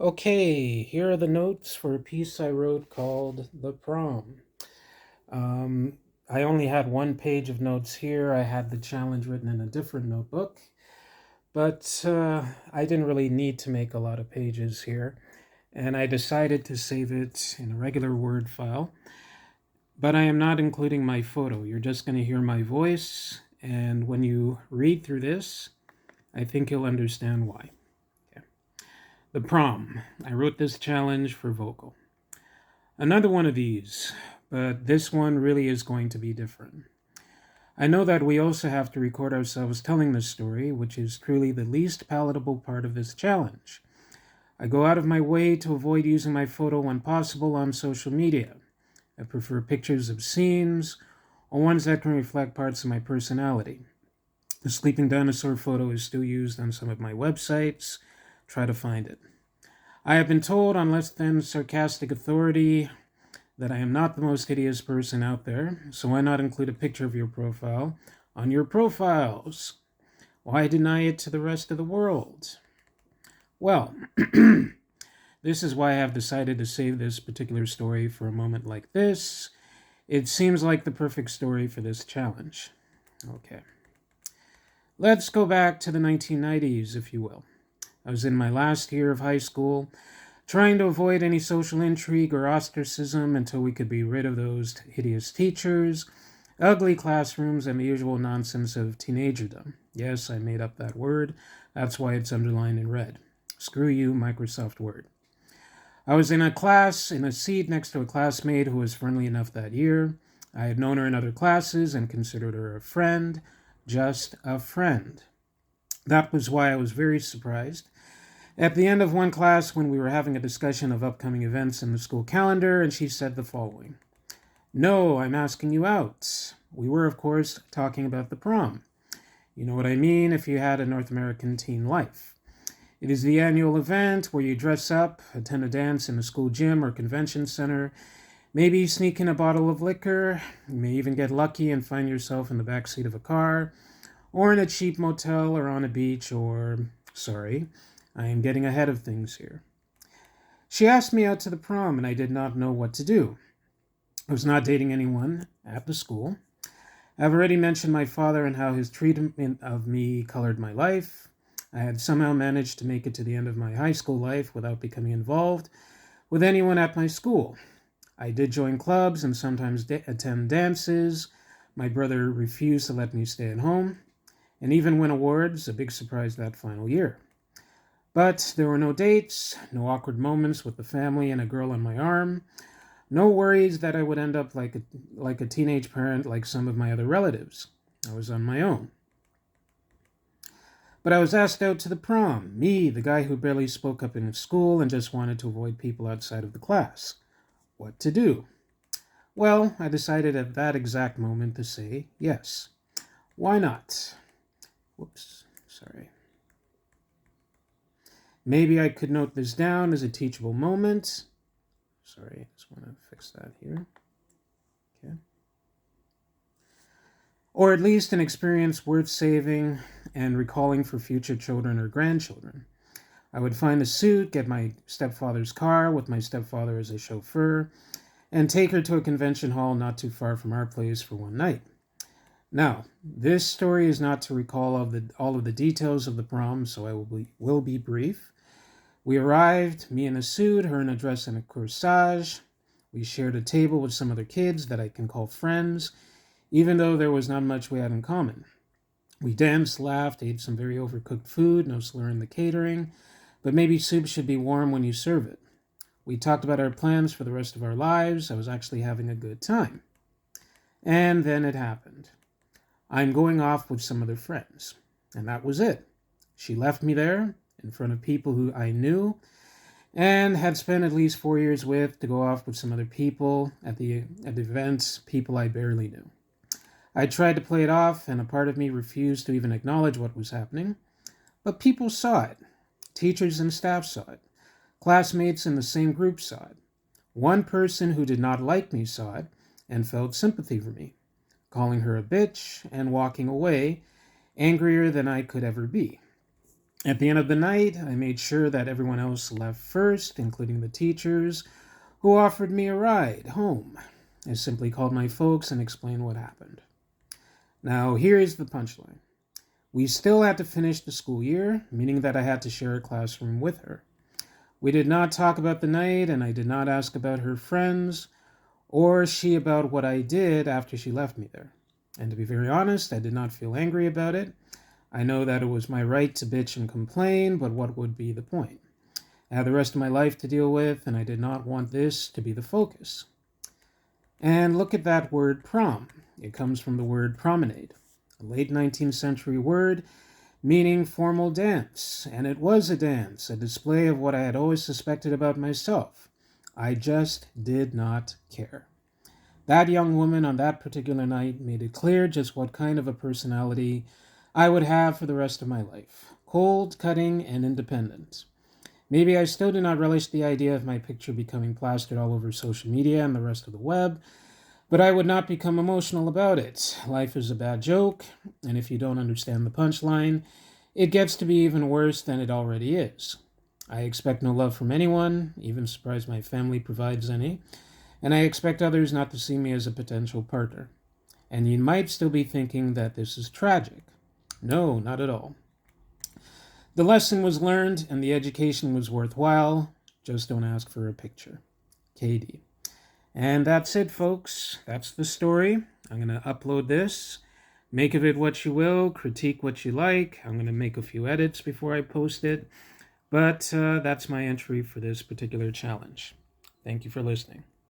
Okay, here are the notes for a piece I wrote called The Prom. Um, I only had one page of notes here. I had the challenge written in a different notebook, but I didn't really need to make a lot of pages here, and I decided to save it in a regular Word file. But I am not including my photo. You're just going to hear my voice, and when you read through this, I think you'll understand why. Okay. The Prom. I wrote this challenge for vocal. Another one of these, but this one really is going to be different. I know that we also have to record ourselves telling this story, which is truly the least palatable part of this challenge. I go out of my way to avoid using my photo when possible on social media. I prefer pictures of scenes or ones that can reflect parts of my personality. The sleeping dinosaur photo is still used on some of my websites. Try to find it. I have been told on less than sarcastic authority that I am not the most hideous person out there, so why not include a picture of your profile on your profiles? Why deny it to the rest of the world? Well, this is why I have decided to save this particular story for a moment like this. It seems like the perfect story for this challenge. Okay. Let's go back to the 1990s, if you will. I was in my last year of high school, trying to avoid any social intrigue or ostracism until we could be rid of those hideous teachers, ugly classrooms, and the usual nonsense of teenagerdom. Yes, I made up that word. That's why it's underlined in red. Screw you, Microsoft Word. I was in a seat next to a classmate who was friendly enough that year. I had known her in other classes and considered her a friend, just a friend. That was why I was very surprised at the end of one class when we were having a discussion of upcoming events in the school calendar, and she said the following: "No, I'm asking you out." We were, of course, talking about the prom. You know what I mean if you had a North American teen life. It is the annual event where you dress up, attend a dance in a school gym or convention center, maybe sneak in a bottle of liquor, you may even get lucky and find yourself in the backseat of a car, or in a cheap motel or on a beach, or, sorry, I am getting ahead of things here. She asked me out to the prom, and I did not know what to do. I was not dating anyone at the school. I've already mentioned my father and how his treatment of me colored my life. I had somehow managed to make it to the end of my high school life without becoming involved with anyone at my school. I did join clubs and sometimes attend dances. My brother refused to let me stay at home, and even win awards, a big surprise that final year. But there were no dates, no awkward moments with the family and a girl on my arm, no worries that I would end up like a teenage parent like some of my other relatives. I was on my own. But I was asked out to the prom, me, the guy who barely spoke up in school and just wanted to avoid people outside of the class. What to do? Well, I decided at that exact moment to say yes. Why not? Whoops, sorry. Maybe I could note this down as a teachable moment. Sorry, I just want to fix that here. Okay. Or at least an experience worth saving and recalling for future children or grandchildren. I would find a suit, get my stepfather's car with my stepfather as a chauffeur, and take her to a convention hall not too far from our place for one night. Now, this story is not to recall all of the details of the prom, so I will be brief. We arrived, me in a suit, her in a dress and a corsage. We shared a table with some other kids that I can call friends, even though there was not much we had in common. We danced, laughed, ate some very overcooked food, no slur in the catering, but maybe soup should be warm when you serve it. We talked about our plans for the rest of our lives. I was actually having a good time. And then it happened. I'm going off with some other friends. And that was it. She left me there in front of people who I knew and had spent at least 4 years with to go off with some other people at the events, people I barely knew. I tried to play it off, and a part of me refused to even acknowledge what was happening. But people saw it. Teachers and staff saw it. Classmates in the same group saw it. One person who did not like me saw it and felt sympathy for me, calling her a bitch and walking away, angrier than I could ever be. At the end of the night, I made sure that everyone else left first, including the teachers, who offered me a ride home. I simply called my folks and explained what happened. Now, here is the punchline. We still had to finish the school year, meaning that I had to share a classroom with her. We did not talk about the night, and I did not ask about her friends, or she about what I did after she left me there. And to be very honest, I did not feel angry about it. I know that it was my right to bitch and complain, but what would be the point? I had the rest of my life to deal with, and I did not want this to be the focus. And look at that word prom. It comes from the word promenade, a late 19th century word meaning formal dance. And it was a dance, a display of what I had always suspected about myself. I just did not care. That young woman on that particular night made it clear just what kind of a personality I would have for the rest of my life. Cold, cutting, and independent. Maybe I still do not relish the idea of my picture becoming plastered all over social media and the rest of the web, but I would not become emotional about it. Life is a bad joke, and if you don't understand the punchline, it gets to be even worse than it already is. I expect no love from anyone, even surprised my family provides any, and I expect others not to see me as a potential partner. And you might still be thinking that this is tragic. No, not at all. The lesson was learned and the education was worthwhile. Just don't ask for a picture. KD. And that's it, folks. That's the story. I'm going to upload this. Make of it what you will. Critique what you like. I'm going to make a few edits before I post it. But that's my entry for this particular challenge. Thank you for listening.